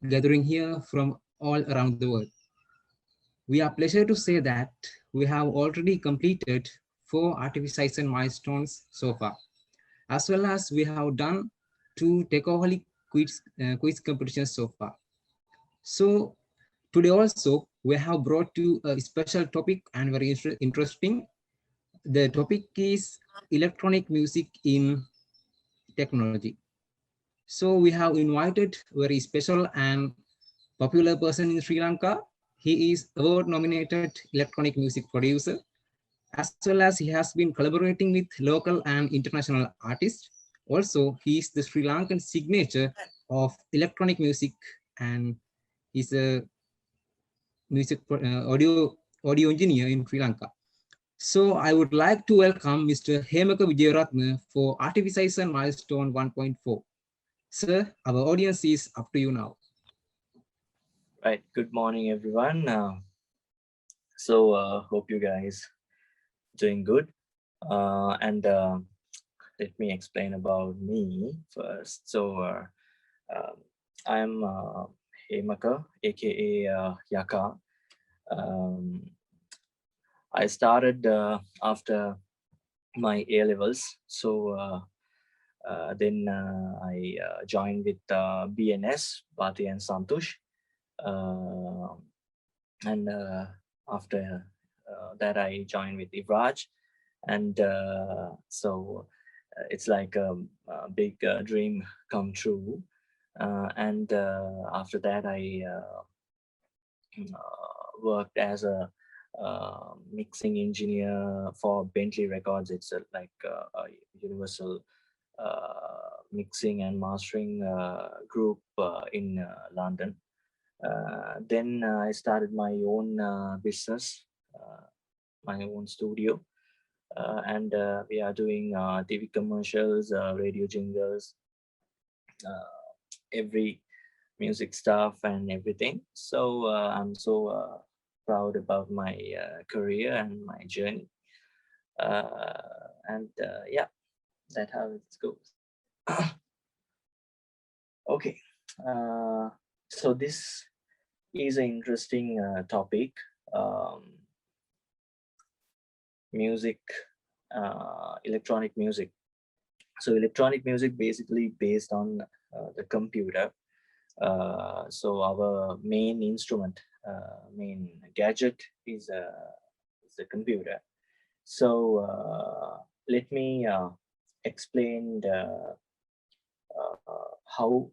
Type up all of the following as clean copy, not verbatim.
gathering here from all around the world. We are pleased to say that we have already completed 4 artificial milestones so far, as well as we have done 2 quiz competitions so far. So today also we have brought you a special topic and very interesting. The topic is electronic music in technology. So we have invited very special and popular person in Sri Lanka. He is award nominated electronic music producer, as well as he has been collaborating with local and international artists. Also, he is the Sri Lankan signature of electronic music, and he's a audio engineer in Sri Lanka. So I would like to welcome Mr. Hemaka Vijayaratne for Artificial Milestone 1.4. Sir, our audience is up to you now. Right. Good morning, everyone. Hope you guys doing good. And let me explain about me first. I'm Hemaka, aka Yaka. Um, I started after my A levels. Then I joined with BNS, Bhati and Santush. And after that I joined with Ivraj, and it's like a big dream come true. And after that I worked as a mixing engineer for Bentley Records. It's a universal mixing and mastering group in London. Then I started my own business, my own studio, and we are doing TV commercials, radio jingles, every music stuff and everything. So I'm so proud about my career and my journey. Yeah, that's how it goes. Okay, so this is an interesting topic. Music, electronic music. So electronic music basically based on the computer. So our main instrument, main gadget is the computer. So let me explain how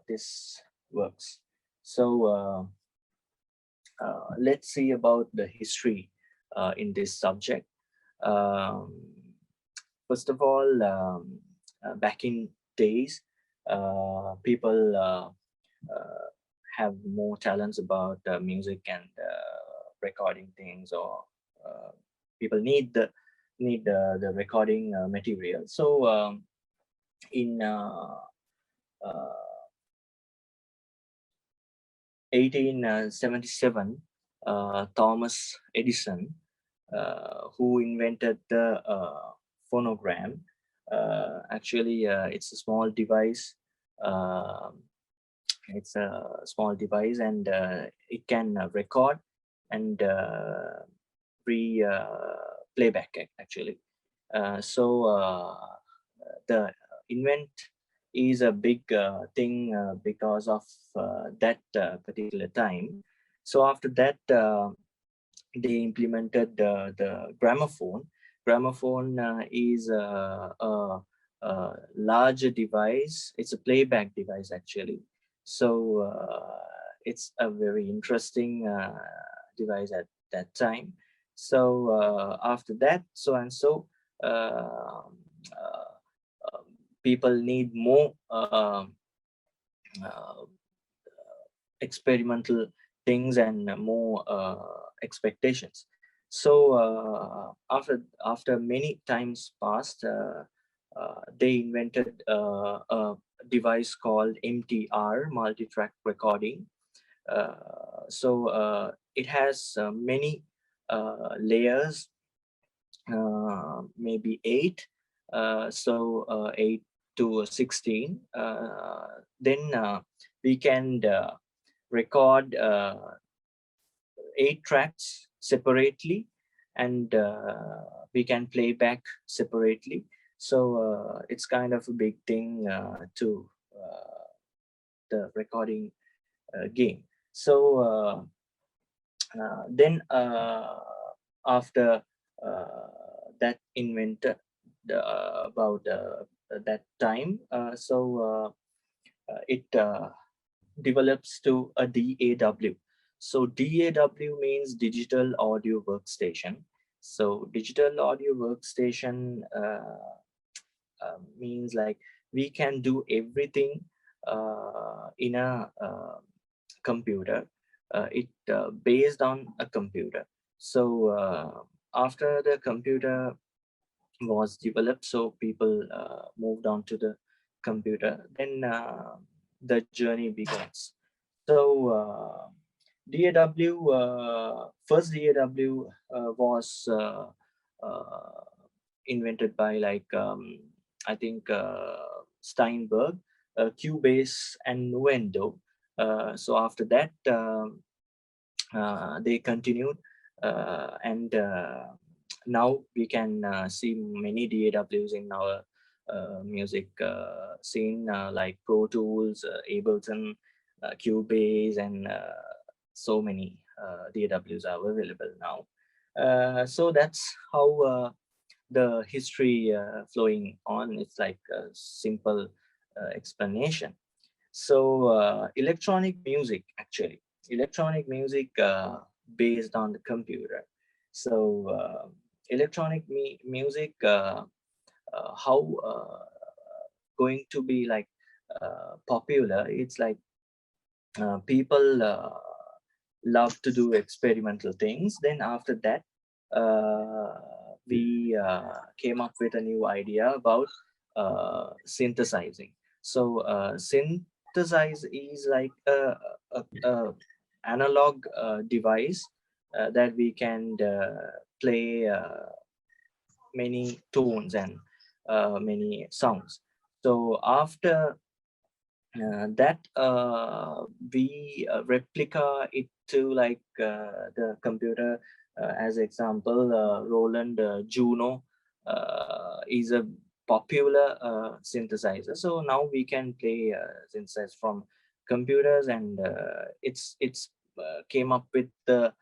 this works. So let's see about the history in this subject. Um, First of all, back in days, people have more talents about music and recording things, or people need the recording material. So in 1877, Thomas Edison, who invented the phonogram. Actually, it's a small device. It's a small device, and it can record and playback actually. The invent is a big thing because of that particular time. So after that, they implemented the gramophone. Gramophone is a larger device. It's a playback device actually. So it's a very interesting device at that time. So after that, people need more experimental things and more expectations. So after many times passed, they invented a device called MTR, multi-track recording. It has many layers, maybe 8, 8 to 16. Then we can record 8 tracks separately, and we can play back separately. So it's kind of a big thing to the recording game. So then after that inventor about that time, it develops to a DAW. So DAW means digital audio workstation. So digital audio workstation means like we can do everything in a computer. It based on a computer. So after the computer was developed, so people moved on to the computer. Then the journey begins. So DAW, first DAW was invented by like I think Steinberg, Cubase, and Nuendo. So after that, they continued, and now we can see many DAWs in our music scene, like Pro Tools, Ableton, Cubase, and so many DAWs are available now. So that's how the history flowing on. It's like a simple explanation. So electronic music, actually, electronic music based on the computer. So electronic music, how going to be like popular? It's like people love to do experimental things. Then after that, uh, we came up with a new idea about synthesizing. So synthesize is like a analog device that we can play many tones and many sounds. So after that we replica it to like the computer. As example, Roland Juno is a popular synthesizer. So now we can play synthesize from computers, and it's came up with the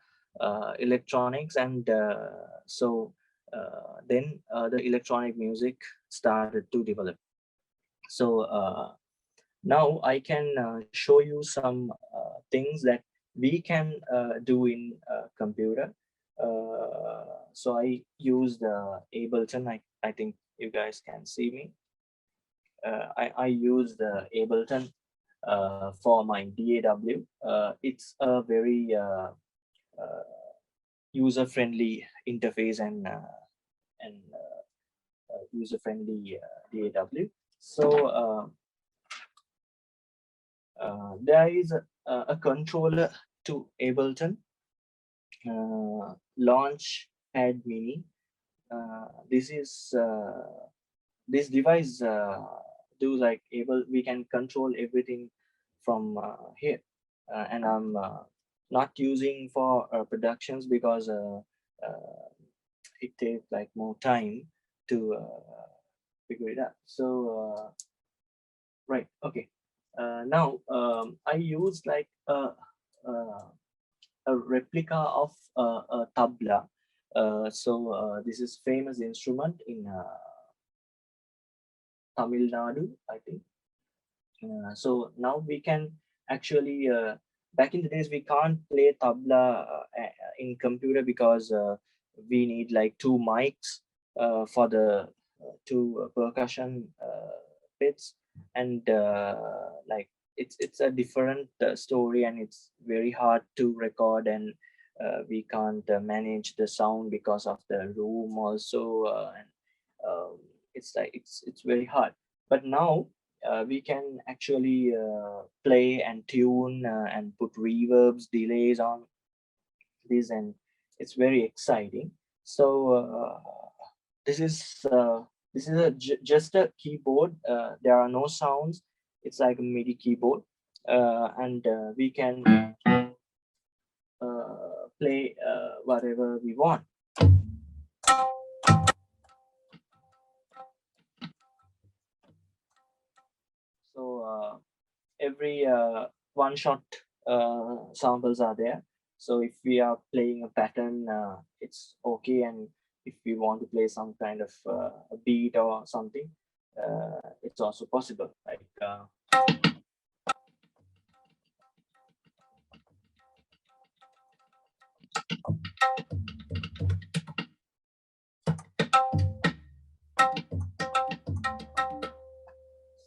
electronics, and then the electronic music started to develop. So now I can show you some things that we can do in computer. So I use the Ableton. I think you guys can see me. I use the Ableton for my DAW. It's a very user-friendly interface, and user-friendly DAW. So there is a controller to Ableton, Launch Pad Mini. This is this device do like able we can control everything from here, and I'm not using for productions because it takes like more time to figure it out. So right, okay. Now I use like a replica of a tabla. So this is famous instrument in Tamil Nadu, I think. So now we can actually, back in the days, we can't play tabla in computer because we need like two mics for the two percussion bits, and like it's a different story, and it's very hard to record, and we can't manage the sound because of the room also, and it's like it's very hard. But now we can actually play and tune and put reverbs, delays on this, and it's very exciting. So this is this is just a keyboard. There are no sounds. It's like a MIDI keyboard. and we can play whatever we want. So every one shot samples are there. So if we are playing a pattern, it's okay. And if we want to play some kind of a beat or something, it's also possible. Like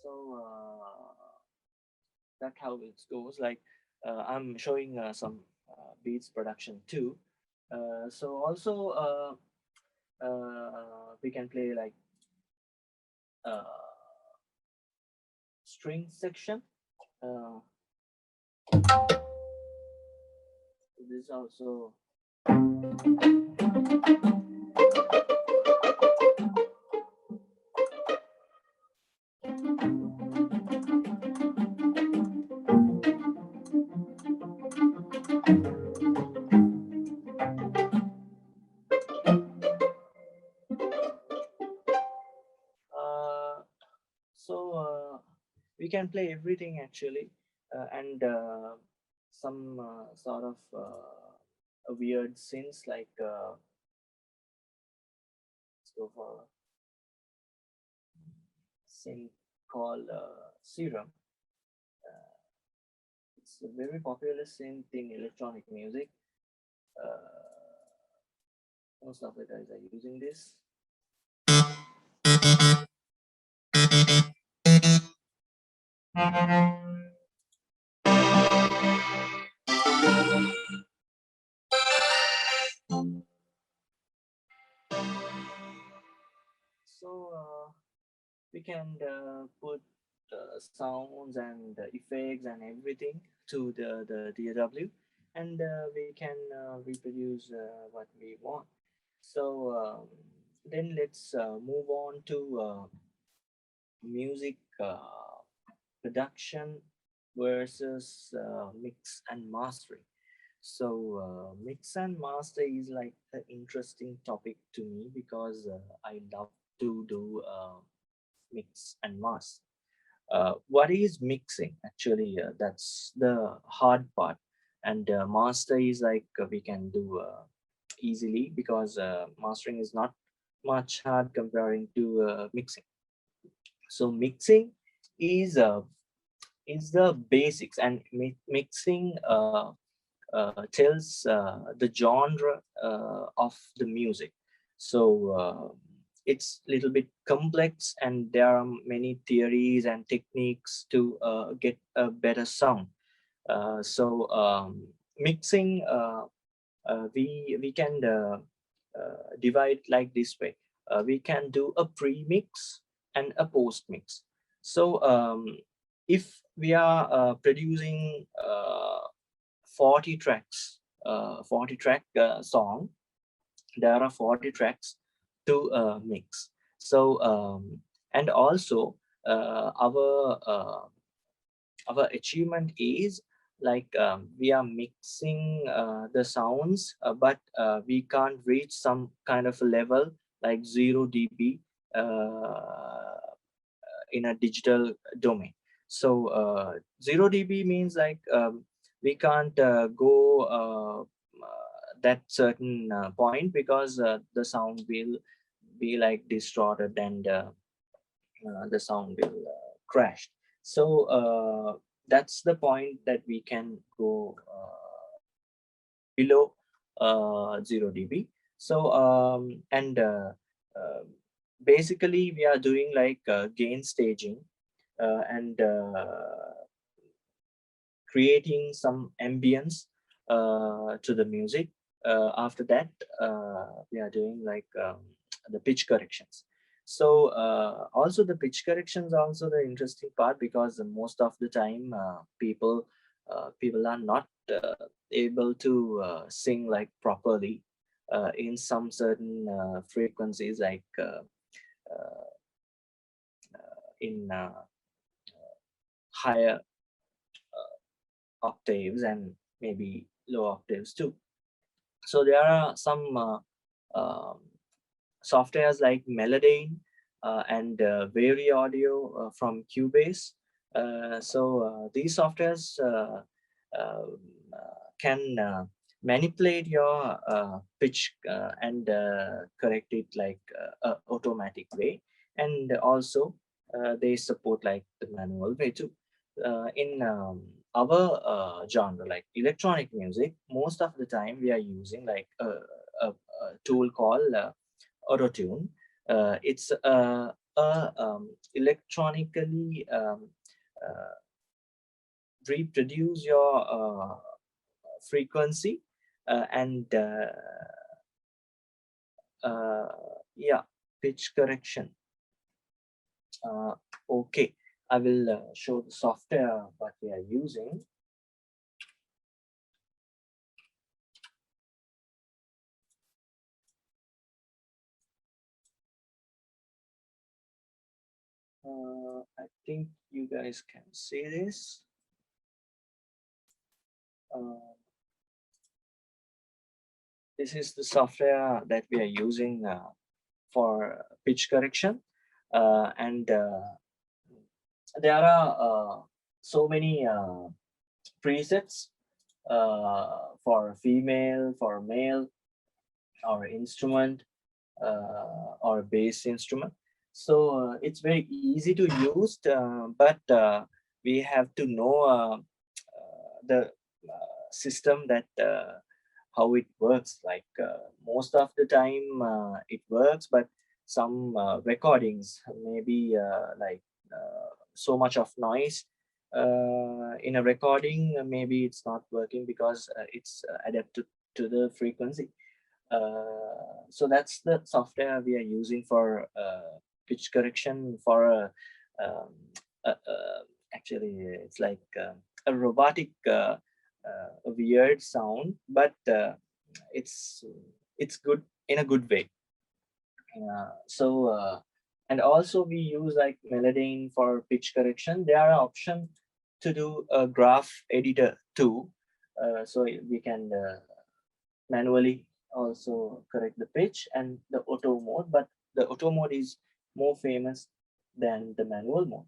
so that's how it goes. Like I'm showing some beats production too. So also we can play like uh, string section. Uh, this also uh, so we can play everything actually, and some sort of a weird synths like let's go for synth called Serum. It's a very popular synth in electronic music. Uh, Most of the guys are using this. So we can put sounds and effects and everything to the DAW, and we can reproduce what we want. So then let's move on to music production versus mix and mastering. So mix and master is like an interesting topic to me because I love to do mix and master. What is mixing actually? That's the hard part, and master is like we can do easily because mastering is not much hard comparing to mixing. So mixing is the basics, and mixing tells the genre of the music. So it's little bit complex, and there are many theories and techniques to get a better sound. So mixing we can divide like this way. We can do a pre-mix and a post-mix. So if we are producing 40 tracks, 40 track song, there are 40 tracks to mix. So and also our achievement is like we are mixing the sounds, but we can't reach some kind of a level like 0 dB in a digital domain. So 0 dB means like we can't go that certain point because the sound will be like distorted, and the sound will crash. So that's the point that we can go below 0 dB. So and basically we are doing like gain staging and creating some ambience to the music. After that, we are doing like the pitch corrections. So also the pitch corrections are also the interesting part because most of the time people are not able to sing like properly in some certain frequencies, like in higher octaves and maybe low octaves too. So there are some um softwares like Melodane and Vari Audio from Cubase. These softwares uh, can manipulate your pitch and correct it like automatic way, and also they support like the manual way too. In our genre, like electronic music, most of the time we are using like a tool called auto-tune. It's electronically uh, reproduce your frequency and uh, yeah, pitch correction. uh, okay, I will show the software what we are using. I think you guys can see this. uh, this is the software that we are using for pitch correction, and there are so many presets for female, for male, or instrument, or bass instrument. So it's very easy to use, but we have to know the system that how it works. Like most of the time it works, but some recordings maybe like so much of noise in a recording, maybe it's not working because it's adapted to the frequency. So that's the software we are using for pitch correction for um, actually it's like a robotic a weird sound, but it's it's good in a good way. And also we use like Melodane for pitch correction. There are option to do a graph editor too, so we can manually also correct the pitch and the auto mode, but the auto mode is more famous than the manual mode.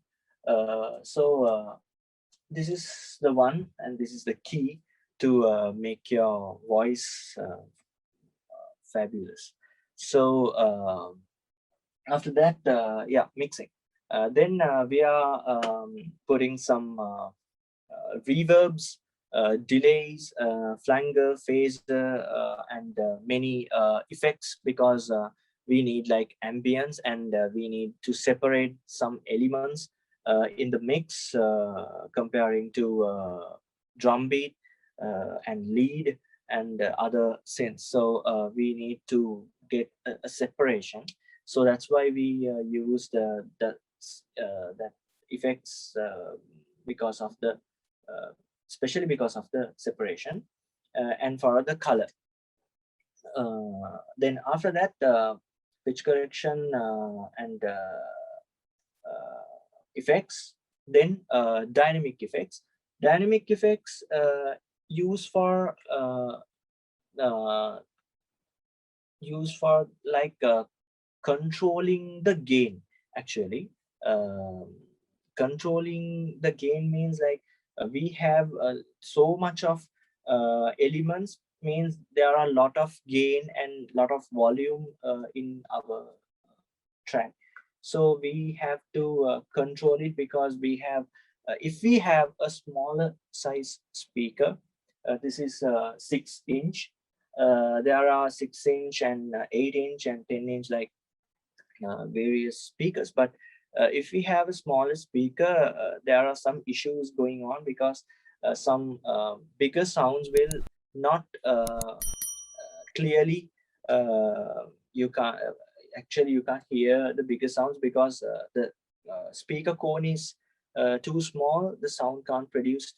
This is the one, and this is the key to make your voice fabulous. So after that, yeah, mixing. Then we are putting some reverbs, delays, flanger, phaser, and many effects, because we need like ambience, and we need to separate some elements in the mix, comparing to drum beat and lead and other synths. So we need to get a separation. So that's why we use that effects, because of the uh, especially because of the separation, and for the color. Then after that, pitch correction and effects. Then dynamic effects. Dynamic effects use for uh, use for like controlling the gain, actually. um, Controlling the gain means like we have so much of elements, means there are a lot of gain and lot of volume in our track. So we have to control it, because we have if we have a smaller size speaker, this is 6 inch, there are 6 inch and 8 inch and 10 inch, like various speakers. But if we have a smaller speaker, there are some issues going on, because some bigger sounds will not clearly, you can't actually you can't hear the bigger sounds, because the speaker cone is too small, the sound can't produce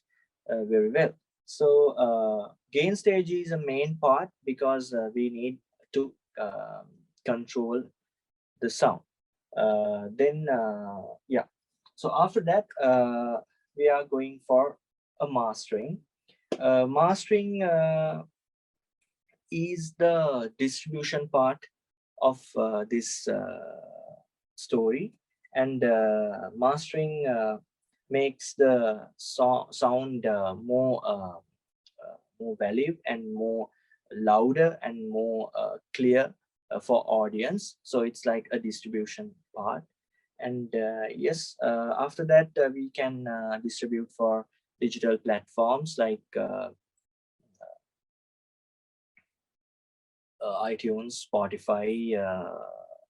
very well. So gain stage is a main part, because we need to control the sound. Then yeah, so after that we are going for a mastering. Mastering is the distribution part of this story, and mastering makes the sound more valid and more louder and more clear for audience. So it's like a distribution part. And yes, after that we can distribute for digital platforms like iTunes, Spotify,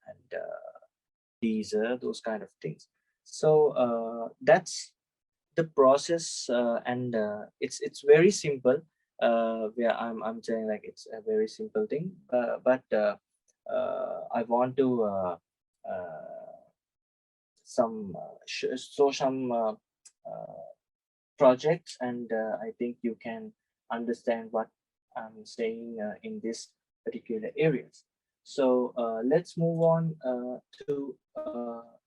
and Deezer, those kind of things. So that's the process, and it's very simple. Where I'm saying like it's a very simple thing, but I want to show some projects, and I think you can understand what I'm saying in this particular areas. So let's move on to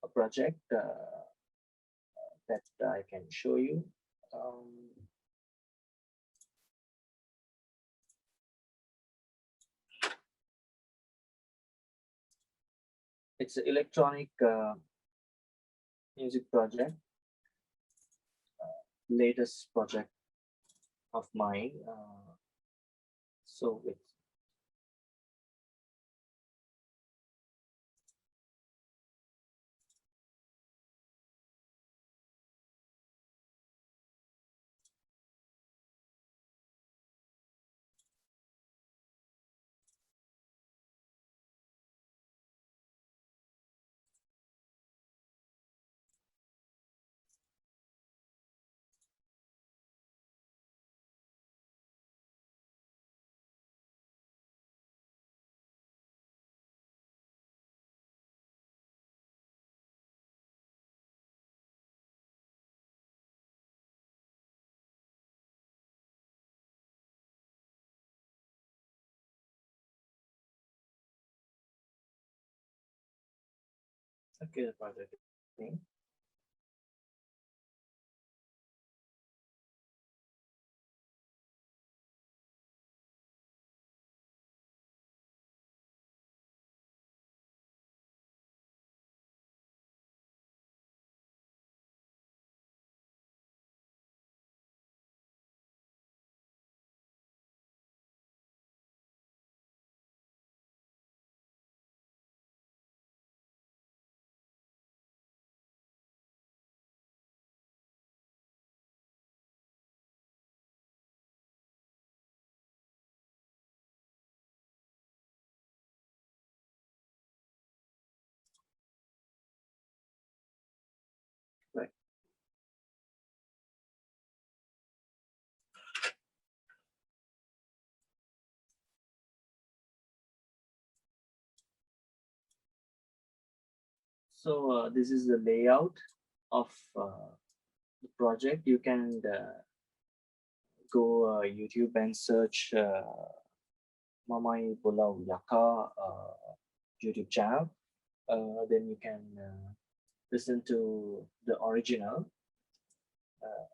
a project that I can show you. Um, it's an electronic music project, latest project of mine. So it's okay. The project name. Right. So this is the layout of the project. You can go YouTube and search Mamai Pulau Yaka YouTube channel. Then you can listen to the original. Uh,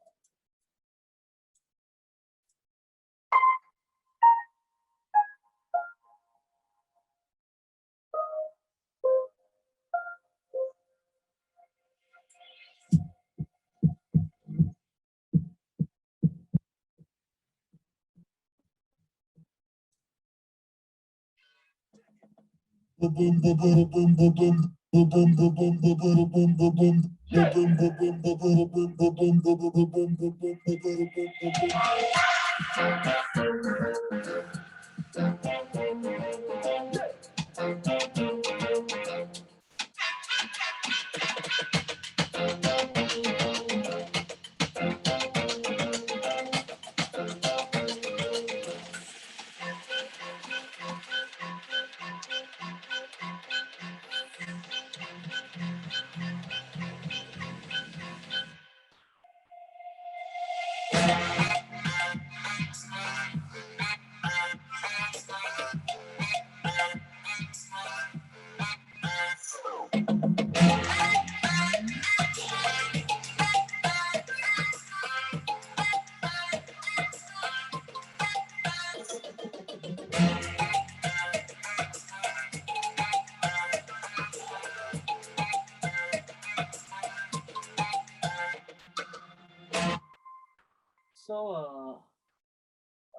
So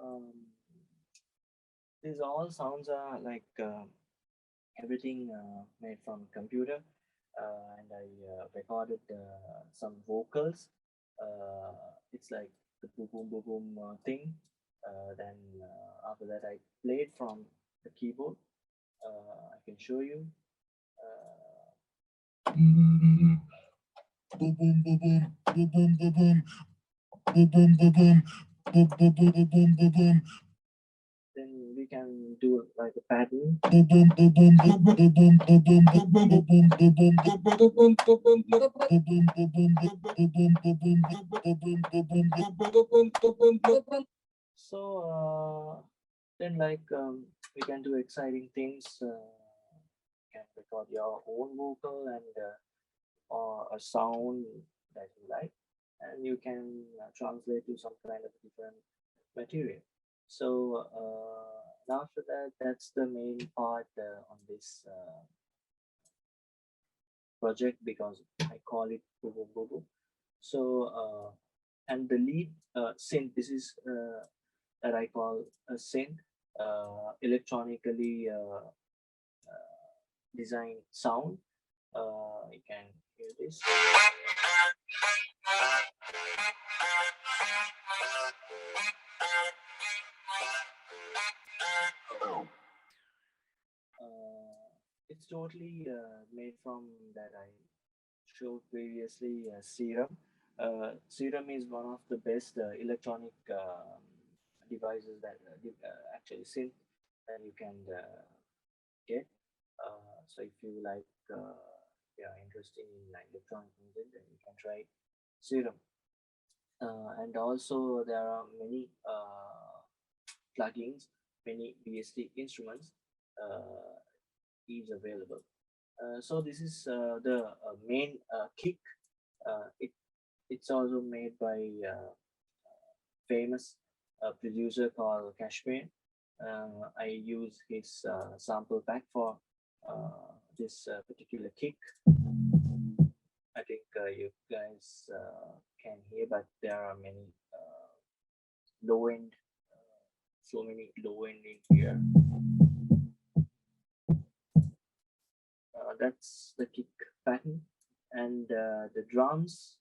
um, these all sounds are like everything made from computer, and I recorded some vocals. It's like the boom boom boom boom thing. Then after that, I played from the keyboard. I can show you. Boom boom boom boom boom boom boom boom boom boom boom boom boom boom boom boom boom boom boom. Then we can do like a pattern. So then like we can do exciting things. You can record your own vocal and or a sound that you like, and you can translate to some kind of different material. So now after that, that's the main part on this project because I call it Boo Boo Boo Boo. So and the lead synth, this is that I call a synth, electronically designed sound. You can hear this. It's totally made from that I showed previously Serum. Serum is one of the best electronic devices that actually synth that you can get. So if you like, you are interested in electronic music, then you can try Serum. And also there are many plugins, many VST instruments is available. So this is the main kick. It's also made by famous producer called Kashmir. I use his sample pack for this particular kick. I think you guys can hear, but there are many low end, so many low end in here. That's the kick pattern, and the drums.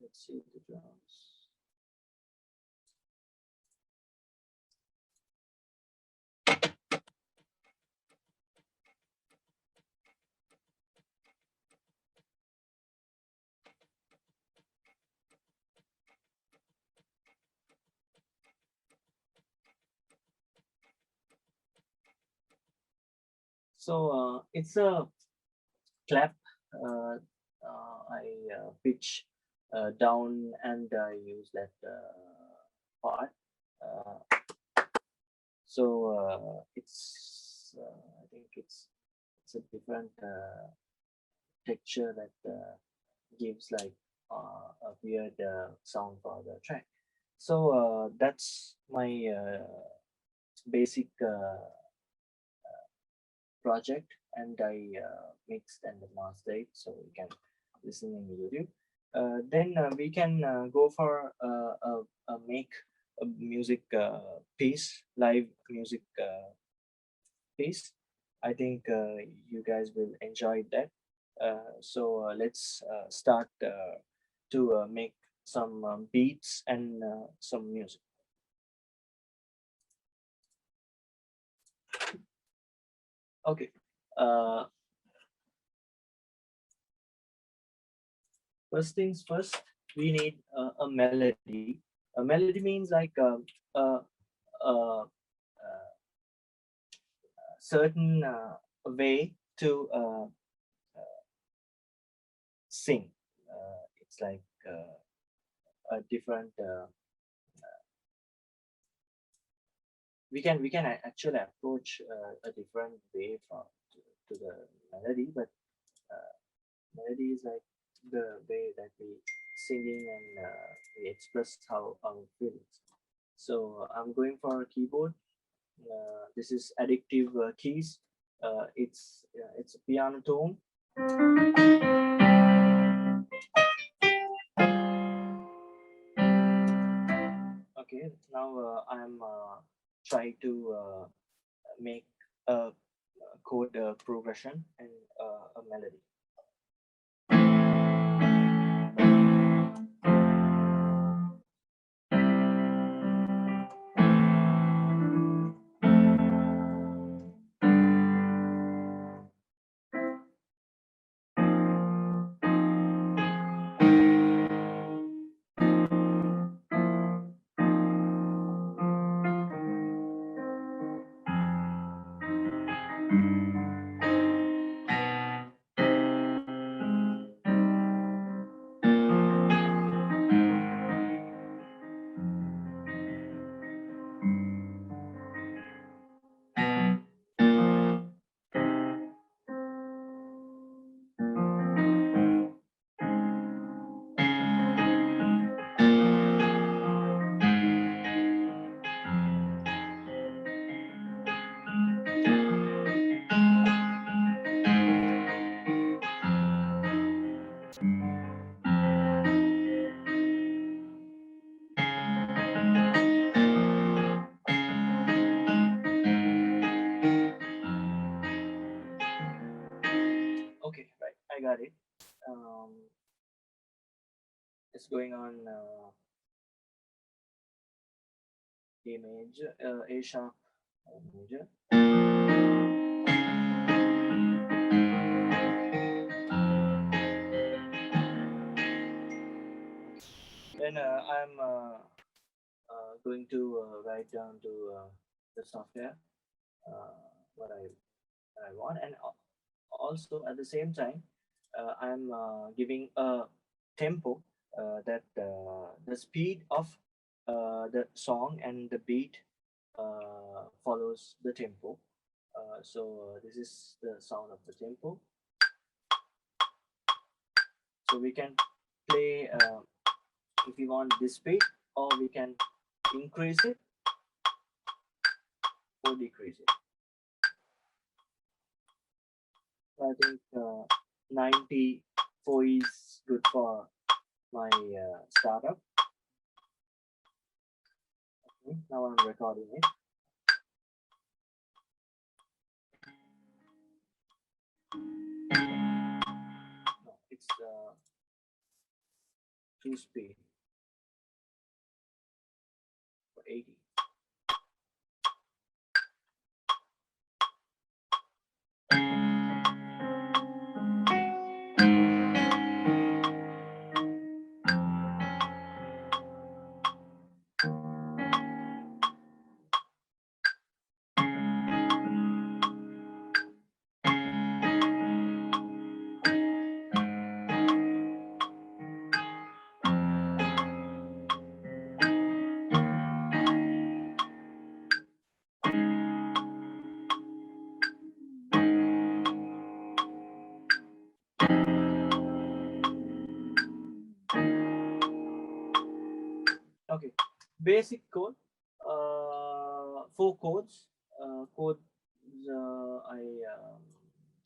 Let's see the drums. So it's a clap. Uh, I pitch down and I use that part. Uh, so I think it's a different texture that gives like a weird sound for the track. So that's my basic project, and I mixed and mastered it so you can listen in YouTube. Then we can go for make a music piece, live music piece. I think you guys will enjoy that. So let's start to make some beats and some music. Okay. Uh, First things first, we need a melody. A melody means like a certain way to sing. It's like a different. We can actually approach a different way from to the melody, but uh, melody is like the way that we singing and we express how our feelings. So I'm going for a keyboard. This is addictive keys. It's a piano tone. Okay, now I'm trying to make a chord progression and a melody. Okay, right, I got it. Um, it's going on A major, A sharp major. Then I'm going to write down to the software uh, what I want, and also at the same time, I'm giving a tempo that the speed of the song and the beat follows the tempo. So this is the sound of the tempo. So we can play if we want this speed, or we can increase it or decrease it. So I think 94 is good for my startup. Okay, now I'm recording it. No, it's two speed for 80. Okay, basic code. Four codes. Codes I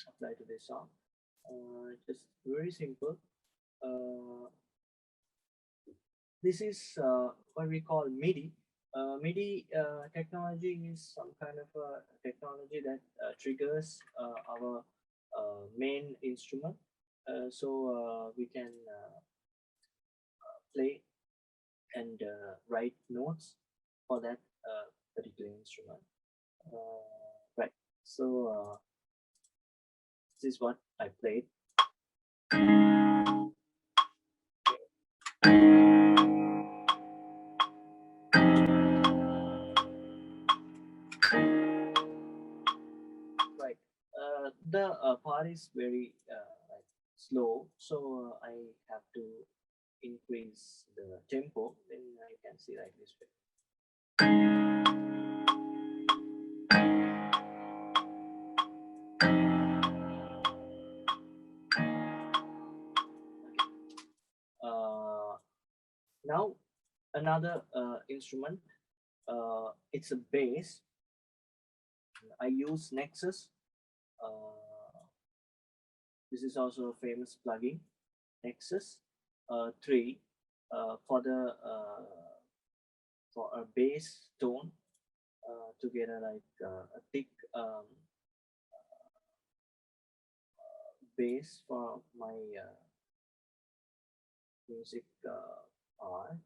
apply to this song. Just very simple. Uh, this is what we call MIDI. MIDI technology is some kind of a technology that triggers our main instrument, so we can play and write notes for that particular instrument. Right. So this is what I played. Right. The part is very like slow, so I have to increase the tempo. Then you can see like this way. Uh, Now another instrument. It's a bass. I use Nexus. This is also a famous plugin, Nexus 3, for the for a bass tone to get a a thick bass for my music part.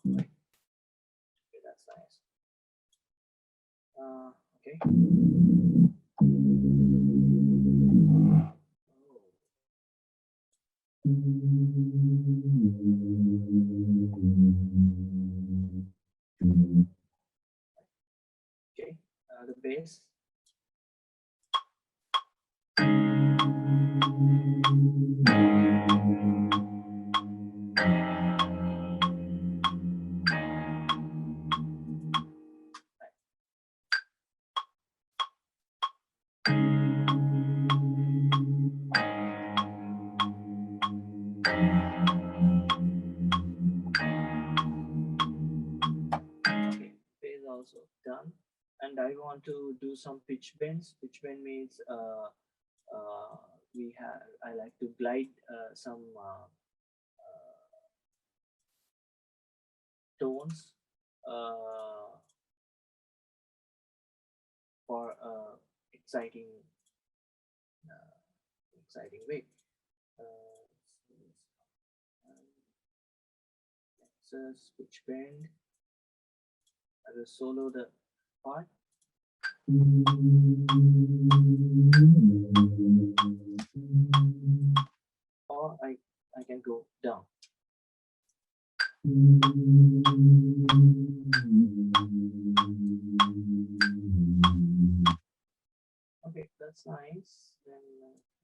Right. Okay, that's nice. Okay. Oh, okay. The bass. Okay, bass also done. And I want to do some pitch bends. Pitch bend means uh, we have. I like to glide some tones for exciting uh, exciting way. Uh, Nexus, pitch bend. I will solo the part. Or I can go down. Okay, that's nice. Then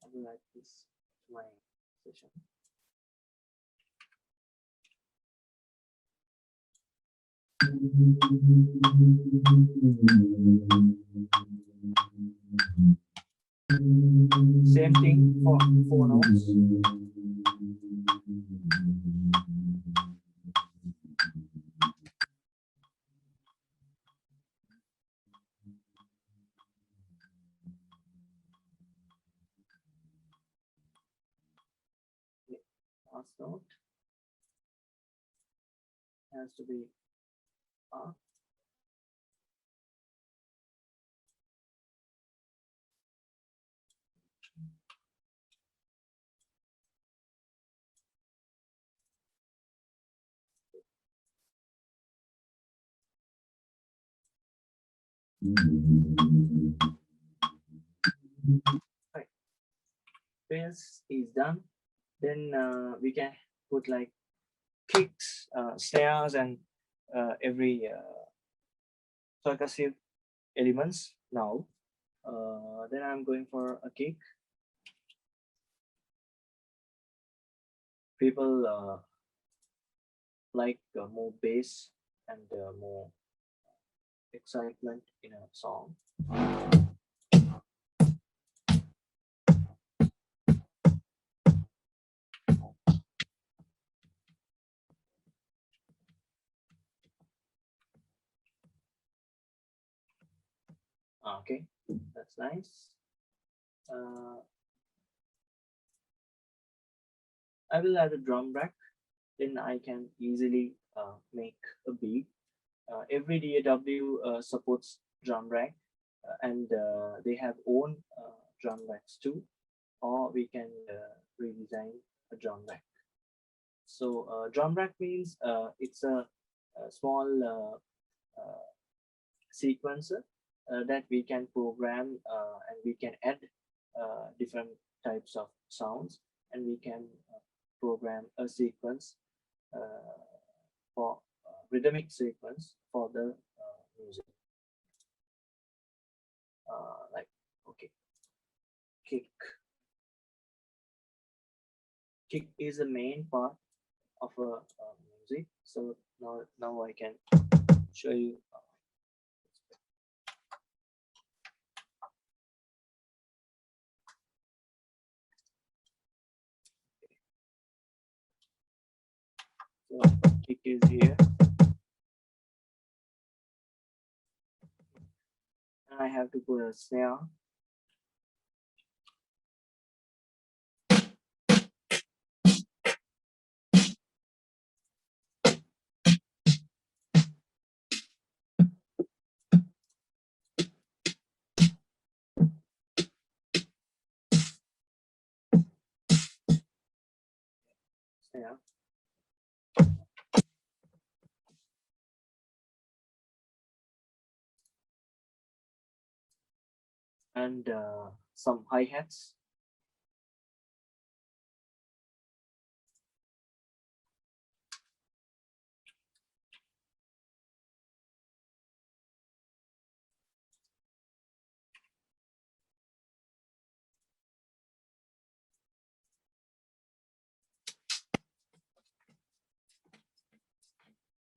I will add this to my session. Same thing for 4 notes. Okay, last note has to be up. Right, bass is done. Then we can put like kicks, snares, and every percussive elements now. Then I'm going for a kick. People like more bass and more excitement in a song. Okay, that's nice. Uh, I will add a drum rack. Then I can easily make a beat. Every DAW supports drum rack, and they have own drum racks too. Or we can redesign a drum rack. So drum rack means it's a small sequencer that we can program and we can add different types of sounds, and we can program a sequence uh, for rhythmic sequence for the music. Like okay, kick, kick is the main part of a music. So now I can show you. So kick is here, and I have to put a snare. Snare. And some hi-hats.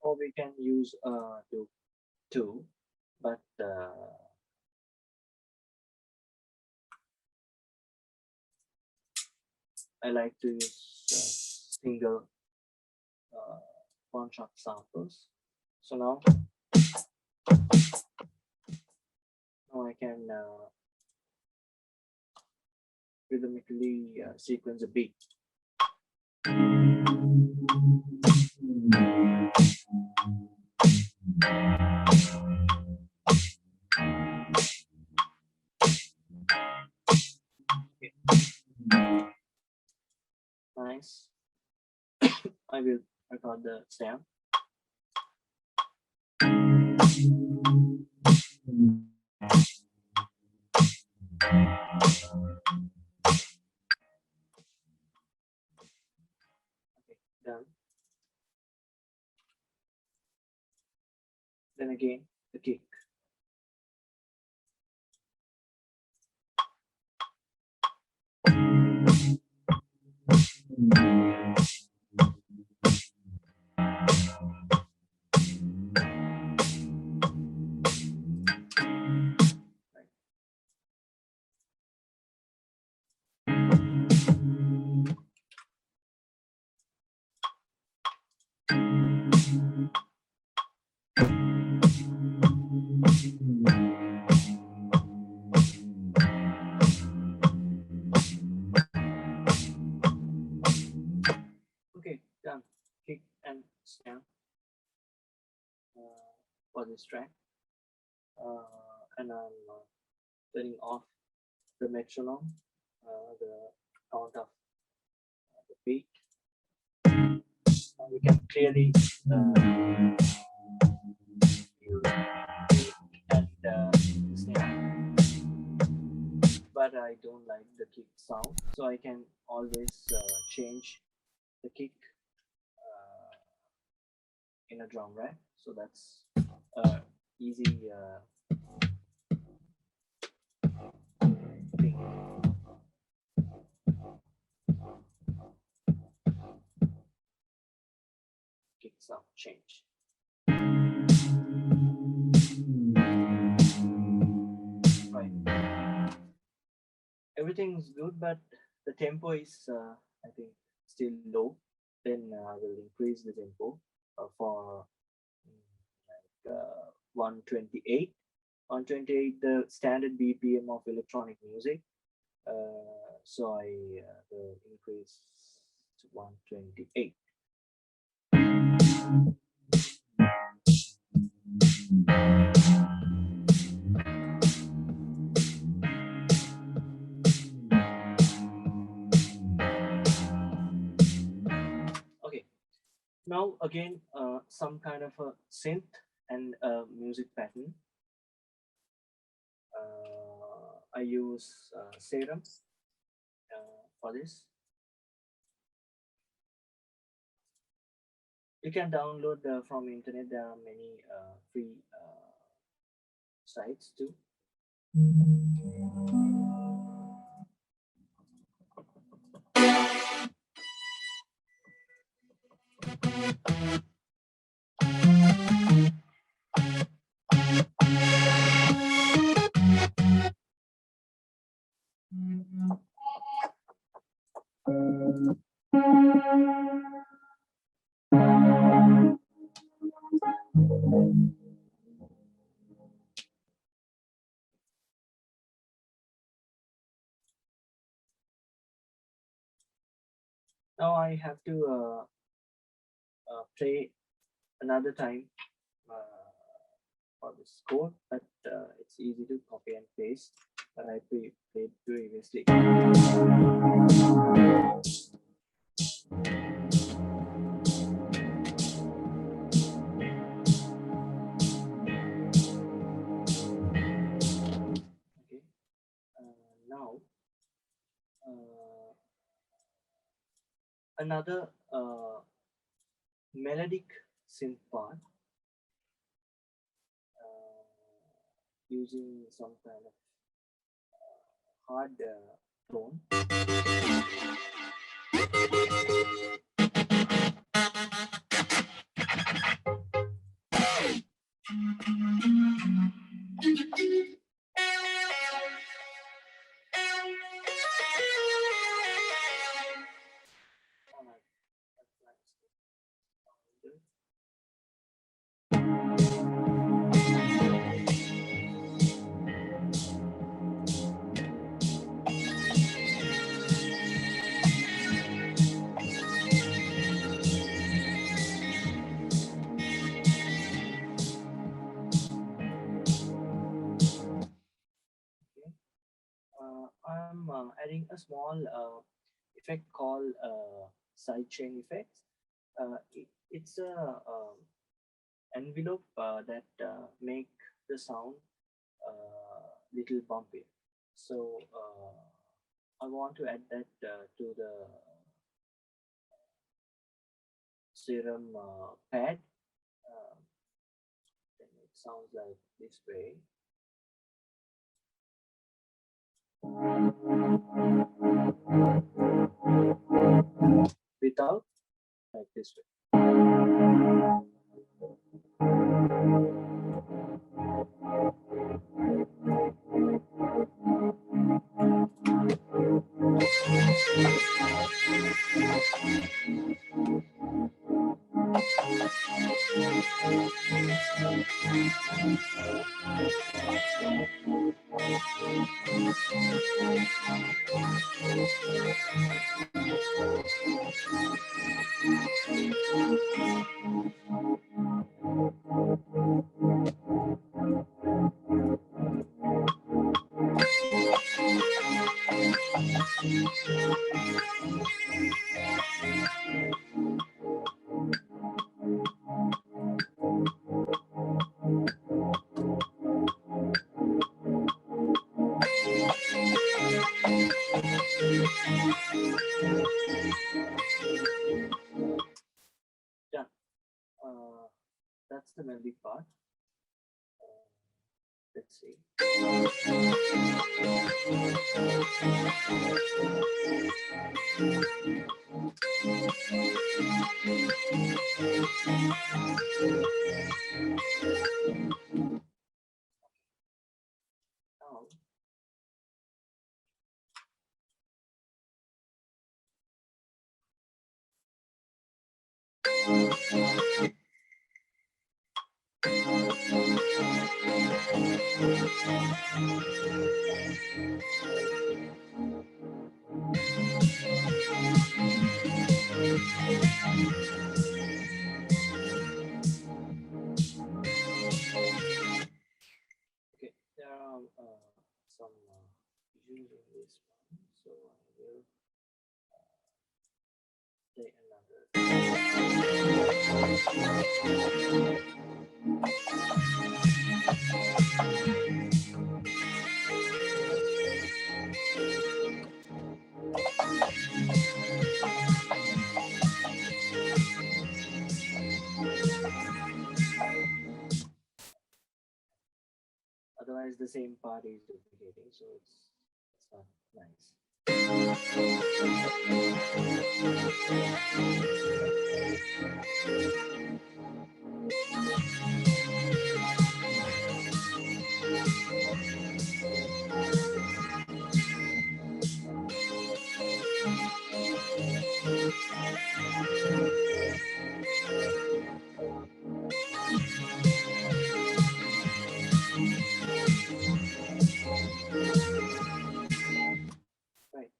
Or we can use two, but I like to use single one shot samples. So now I can rhythmically sequence a beat. Okay. Nice. I will record the stamp. Okay, done. Then again, the kick. Right. Okay, done. Kick and snare for this track. And I'm turning off the metronome, the count of the beat. We can clearly feel the beat and snare, but I don't like the kick sound, so I can always change the kick in a drum rack. So that's easy thing. Kick sound change. Right. Everything is good, but the tempo is, I think, still low. Then I will increase the tempo for like 128. 128, the standard BPM of electronic music. So I will increase to 128. Okay. Now again, some kind of a synth and a music pattern. I use Serum for this. You can download from internet. There are many free sites too. Now I have to play another time for this code, but it's easy to copy and paste. But I played previously. Okay. Now uh, another melodic synth part uh, using some kind of hard tone. Alright, that's nice. Okay. I'm adding a small effect called sidechain effects. It's a envelope that make the sound little bumpy. So I want to add that to the serum pad. Uh, then it sounds like this way without like this way. Done. Uh, that's the melodic part. Uh, let's see. Now okay, there are some issues in this one, so I will play another. Otherwise, the same part is duplicating, so it's not nice. Right.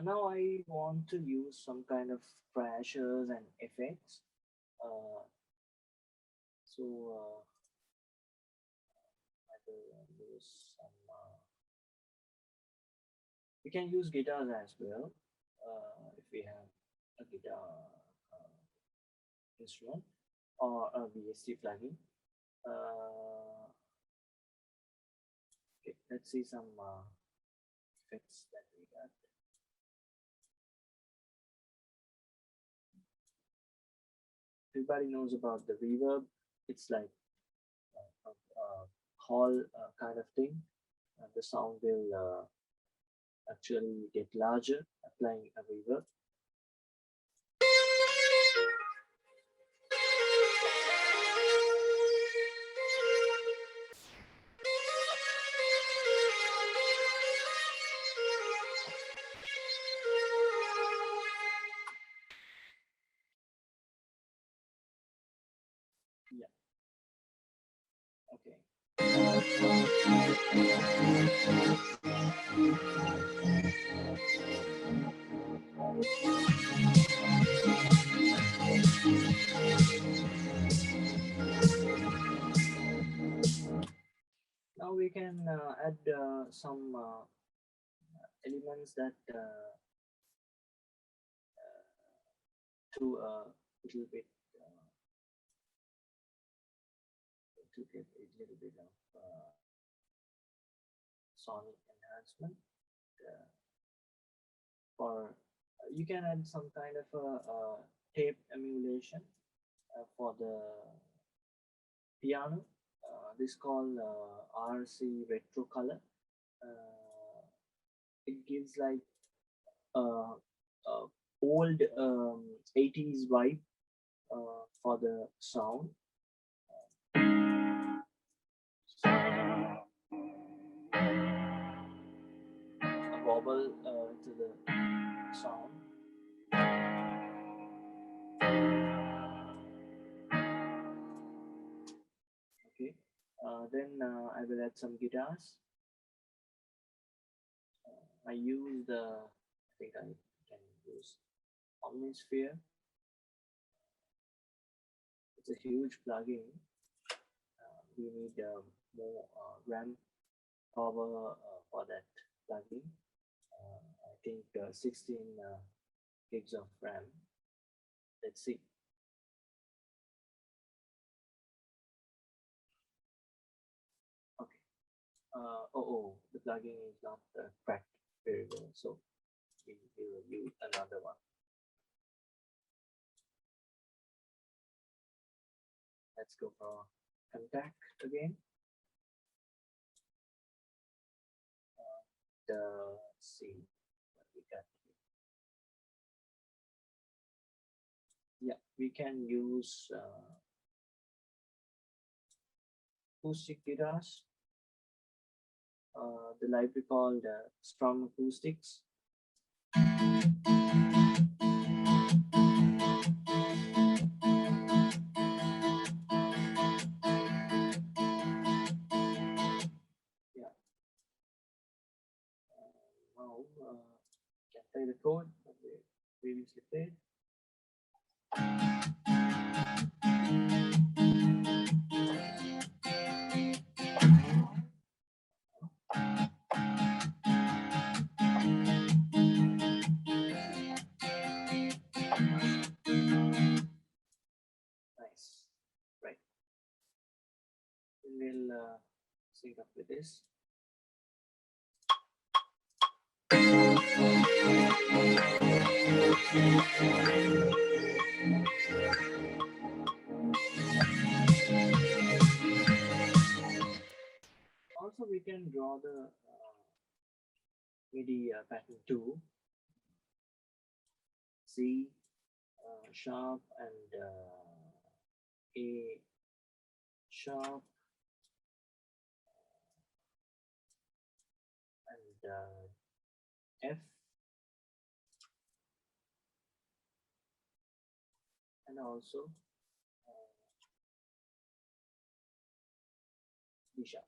Now I want want to use some kind of crashes and effects. Uh, so I will use some. We can use guitars as well if we have a guitar instrument or a VST plugin. Okay, let's see some effects that we got. Everybody knows about the reverb. It's like a hall kind of thing. The sound will actually get larger applying a reverb. Yeah, okay. Now we can add some elements that to a little bit to get a little bit of sonic enhancement. Or you can add some kind of a tape emulation for the piano. This called RC retro color. It gives like uh, old 80s vibe for the sound. A wobble to the sound. Okay. Then I will add some guitars. I use I think I can use Omnisphere. It's a huge plugin. We need more RAM power for that plugin. I think 16 gigs of RAM. Let's see. Okay. The plugin is not cracked very well, so we will use another one. Let's go for contact again. Let's see what we got here. Yeah, we can use acoustic guitars. The library called Strum Acoustics. Yeah. Now can play the code that we previously played. Nice. Right. We'll sync up with this. Also, we can draw the MIDI pattern too. C sharp and A sharp and F and also D sharp.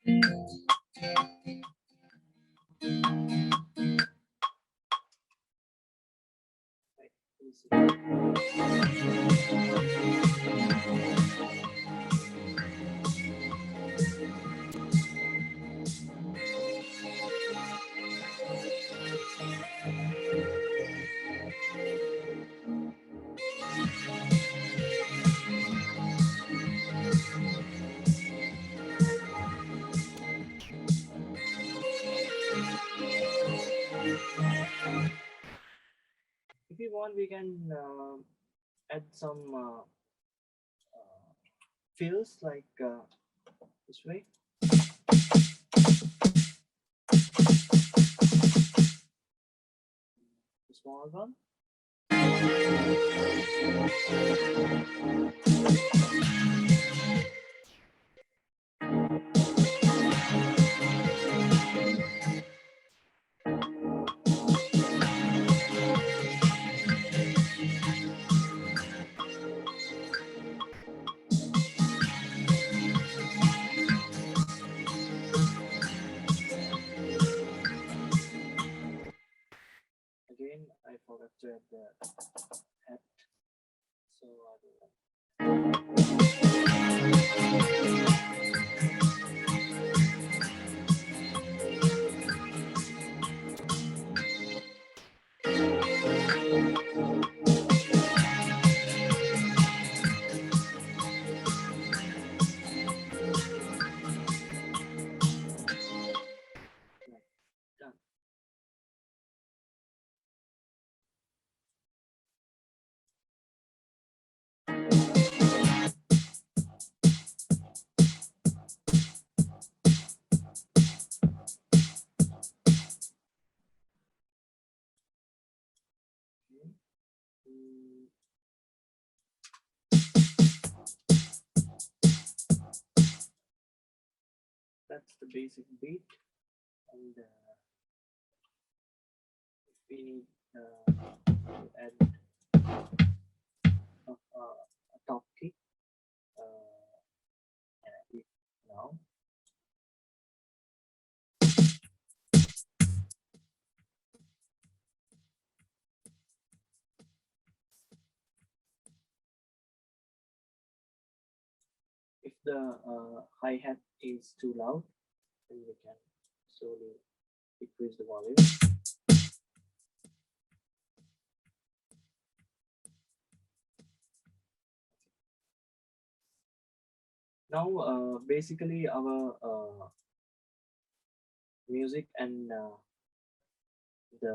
Right. Easy. If you want, we can add some fills like this way. The small one. Again, I forgot to add the hat, so I do that. Right, done. Okay. Mm, that's the basic beat, and we need to add a top kick. And I did now. If the hi hat is too loud, then we can slowly decrease the volume. Now, basically, our music and the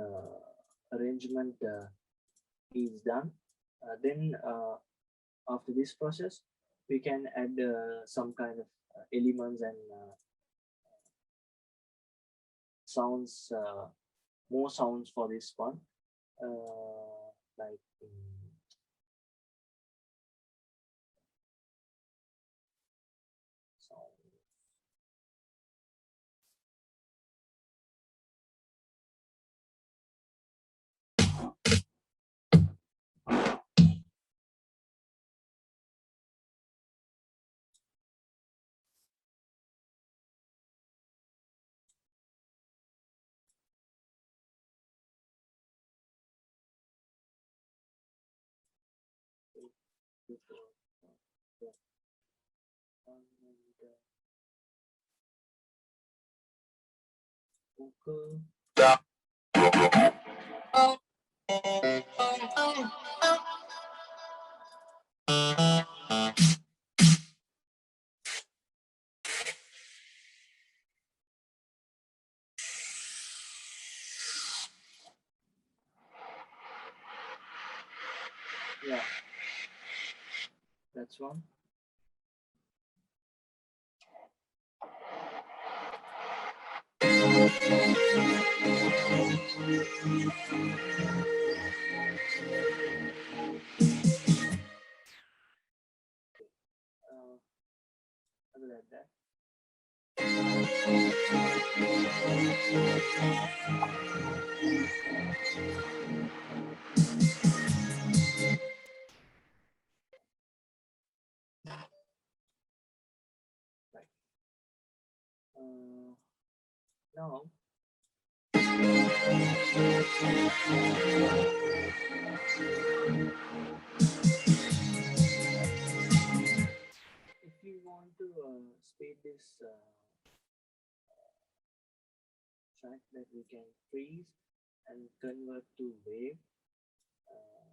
arrangement is done. Then, after this process, we can add some kind of elements and sounds, more sounds for this one, like sound. And vocal. Yeah, that's one. Other than that, right. Now, if you want to speed this track, that we can freeze and convert to wave. Uh,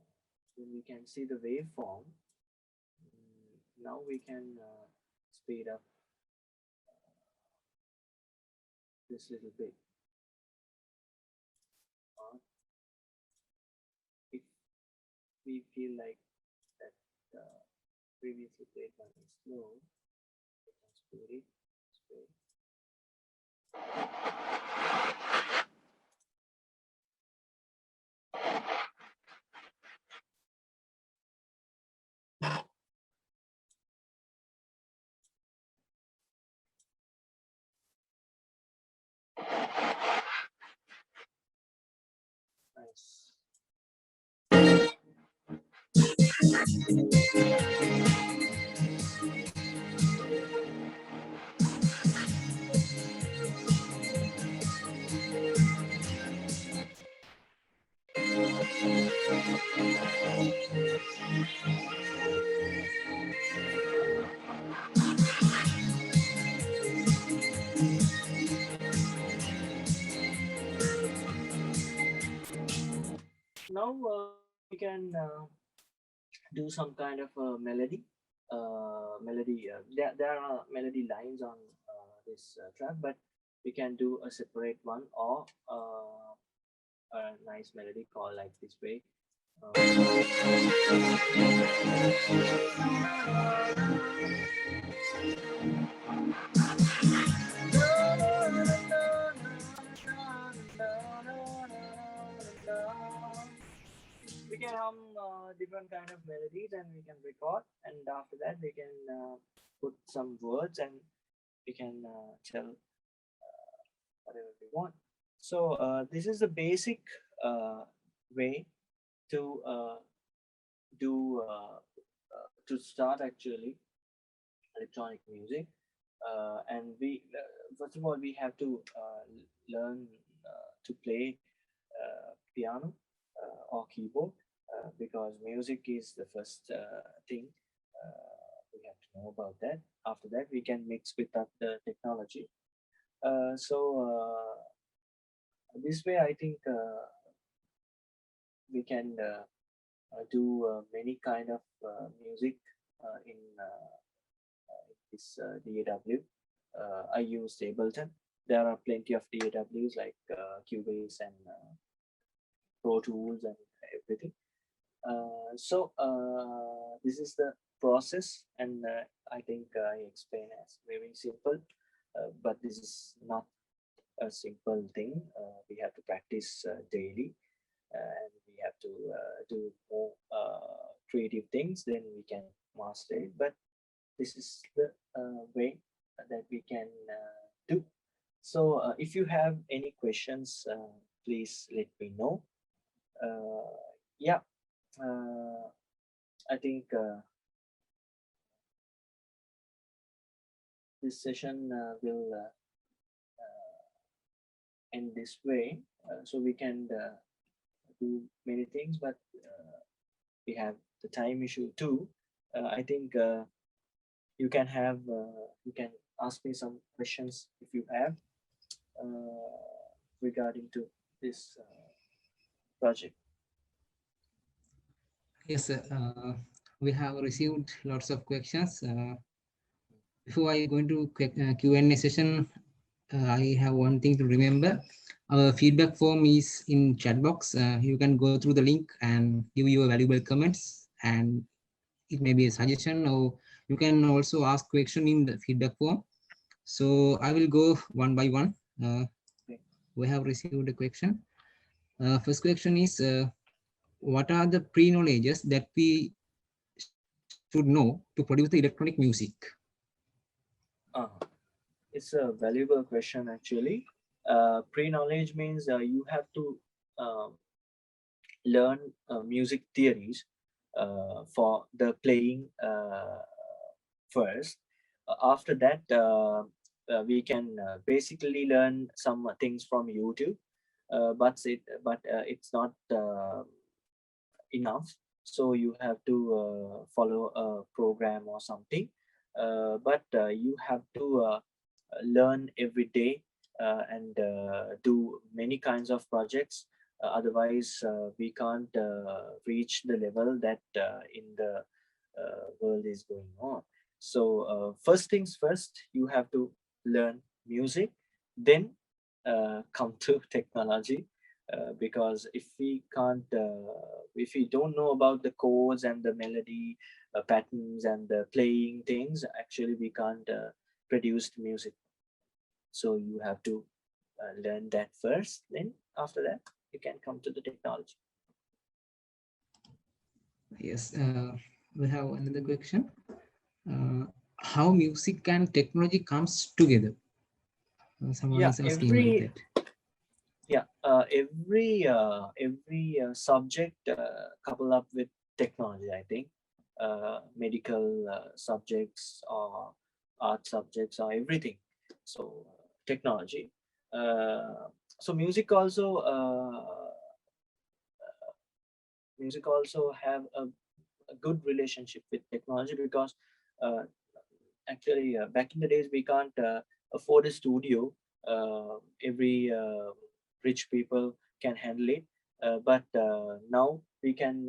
then we can see the waveform. Now we can speed up this little bit. Or if we feel like that previously played one is slow, we can speed it. Speed. Nice. Now we can do some kind of melody. There are melody lines on this track, but we can do a separate one or a nice melody called like this way. We can hum different kind of melodies and we can record, and after that we can put some words and we can tell whatever we want. So this is the basic way to do to start actually electronic music. And we first of all we have to learn to play piano or keyboard, because music is the first thing we have to know about that. After that we can mix with that the technology. This way I think we can do many kind of music in this DAW. I use Ableton. There are plenty of DAWs like Cubase and Pro Tools and everything. This is the process, and I think I explain as very simple, but this is not a simple thing. We have to practice daily, and we have to do more creative things. Then we can master it. But this is the way that we can do. So, if you have any questions, please let me know. Uh, yeah, uh, I think this session will end this way, so we can do many things, but we have the time issue too. I think you can ask me some questions if you have regarding to this project. Yes, we have received lots of questions. Before I go into Q&A session, I have one thing to remember. Our feedback form is in chat box. You can go through the link and give your valuable comments, and it may be a suggestion, or you can also ask question in the feedback form. So I will go one by one. Okay. We have received a question. First question is, what are the pre-knowledges that we should know to produce the electronic music? Uh, it's a valuable question actually. Pre-knowledge means you have to um learn music theories for the playing first. After that, we can basically learn some things from YouTube, but it's not enough. So you have to follow a program or something, but you have to learn every day, and do many kinds of projects. Otherwise, we can't reach the level that in the world is going on. So first things first, you have to learn music, then come to technology, because if we don't know about the chords and the melody patterns and the playing things, actually we can't produce the music. So you have to learn that first, then after that you can come to the technology. Yes, we have another question. Uh, how music and technology comes together? Someone Yeah, is asking like every that. yeah every subject couple up with technology, I think. Medical subjects or art subjects or everything. So technology. So music also have a good relationship with technology, because uh, actually back in the days we can't afford a studio. Every rich people can handle it, but now we can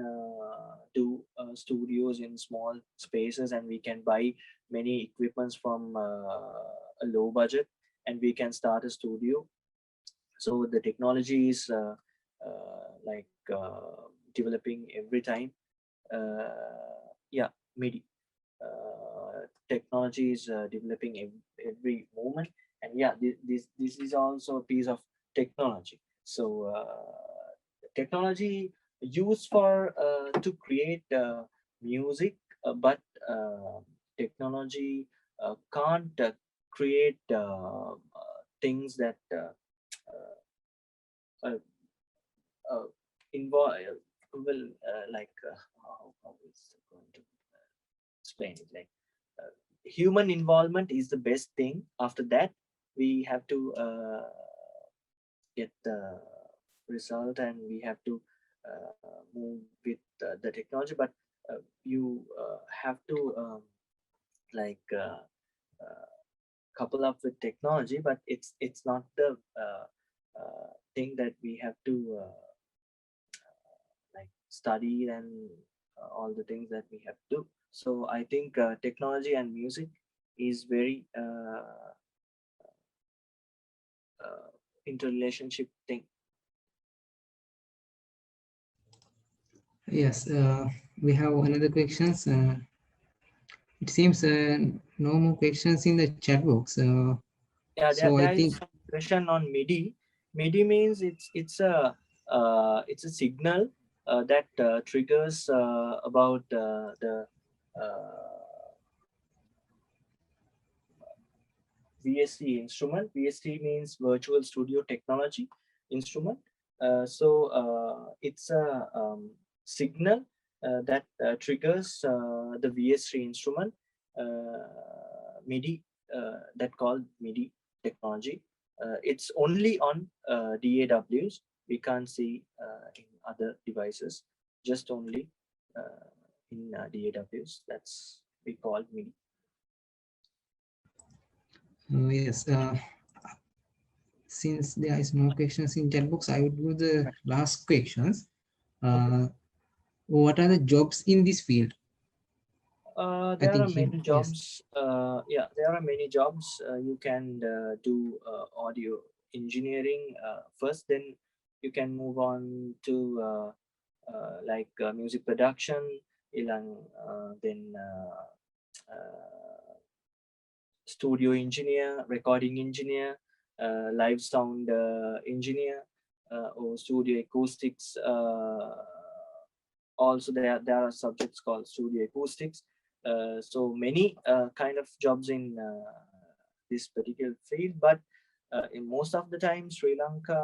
do studios in small spaces, and we can buy many equipments from a low budget, and we can start a studio. So the technology is like developing every time. Yeah, MIDI technology is developing every moment, and yeah, this is also a piece of technology. So technology used for to create music, but technology can't create things that uh, uh, involve will like how is it going to explain it, like human involvement is the best thing. After that, we have to get the result, and we have to move with the technology. But you have to like couple up with technology, but it's not the thing that we have to like study and all the things that we have to do. So I think technology and music is very interrelationship thing. Yes, we have another questions. It seems no more questions in the chat box. Yeah, So I there is think some question on MIDI. MIDI means it's a signal that triggers about the uh, VST instrument. VST means Virtual Studio Technology instrument. It's a signal that triggers the VS3 instrument, MIDI, that called MIDI technology. It's only on DAWs. We can't see in other devices, just only in DAWs. That's we call MIDI. yes, since there is no questions in chat box, I would do the last questions. Okay. Uh, what are the jobs in this field? I There are think many yes. jobs. Yeah, there are many jobs. You can do audio engineering first, then you can move on to like music production, then studio engineer, recording engineer, live sound engineer, or studio acoustics. Also, there are subjects called studio acoustics. So many kind of jobs in this particular field, but in most of the time, Sri Lanka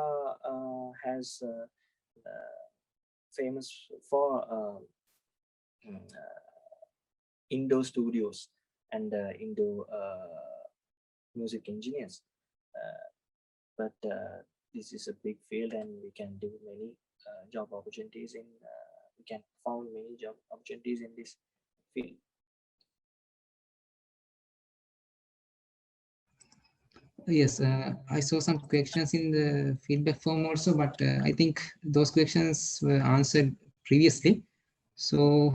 has famous for indoor studios and indoor music engineers. Uh, but this is a big field, and we can do many job opportunities in. We can found many job opportunities in this field. Yes, I saw some questions in the feedback form also, but I think those questions were answered previously. So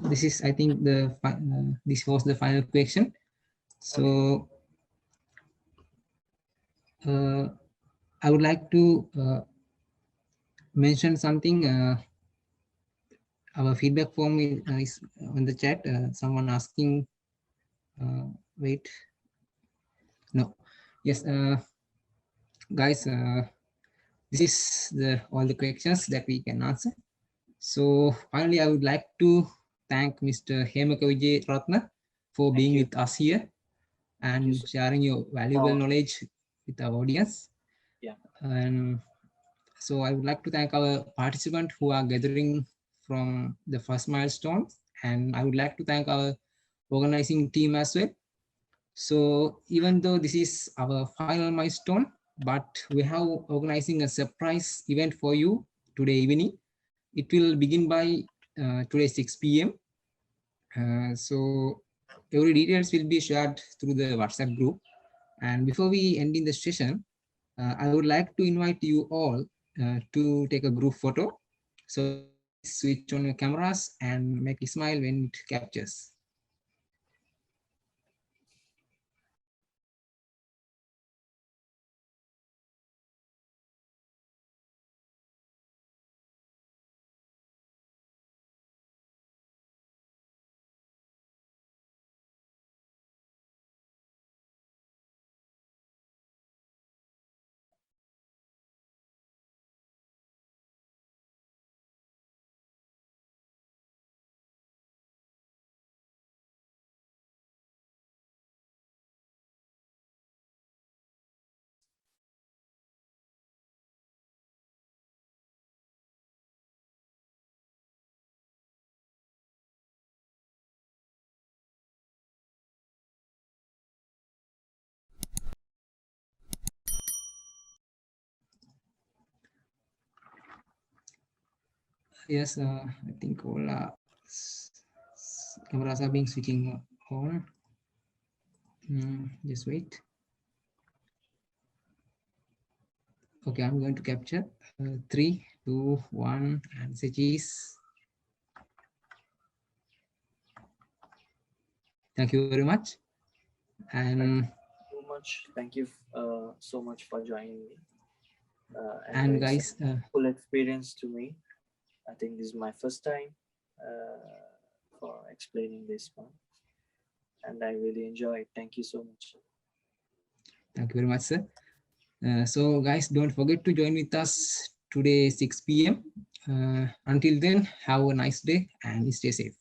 this is, I think, this was the final question. Okay. So uh, I would like to mention something. Our feedback form is on the chat. Someone asking, uh, wait, no, yes, guys. This is all the questions that we can answer. So finally, I would like to thank Mr. Hemaka Vijay Ratna for Thank being you. with us here Thank you and so sharing your valuable for knowledge with our audience. yeah. And so I would like to thank our participants who are gathering from the first milestone. And I would like to thank our organizing team as well. So even though this is our final milestone, but we have organizing a surprise event for you today evening. It will begin by today 6 p.m. So every details will be shared through the WhatsApp group. And before we end in the session, I would like to invite you all to take a group photo. So please switch on your cameras and make a smile when it captures. Yes, I think all cameras are being switching on. Just wait. Okay, I'm going to capture 3, 2, 1, and say cheese. Thank you very much. Thank And you so much. Thank you so much for joining me. And and it's a guys, full experience to me. I think this is my first time for explaining this one, and I really enjoy it. Thank you so much. thank you very much, sir. So guys, don't forget to join with us today 6 p.m. Until then, have a nice day and stay safe.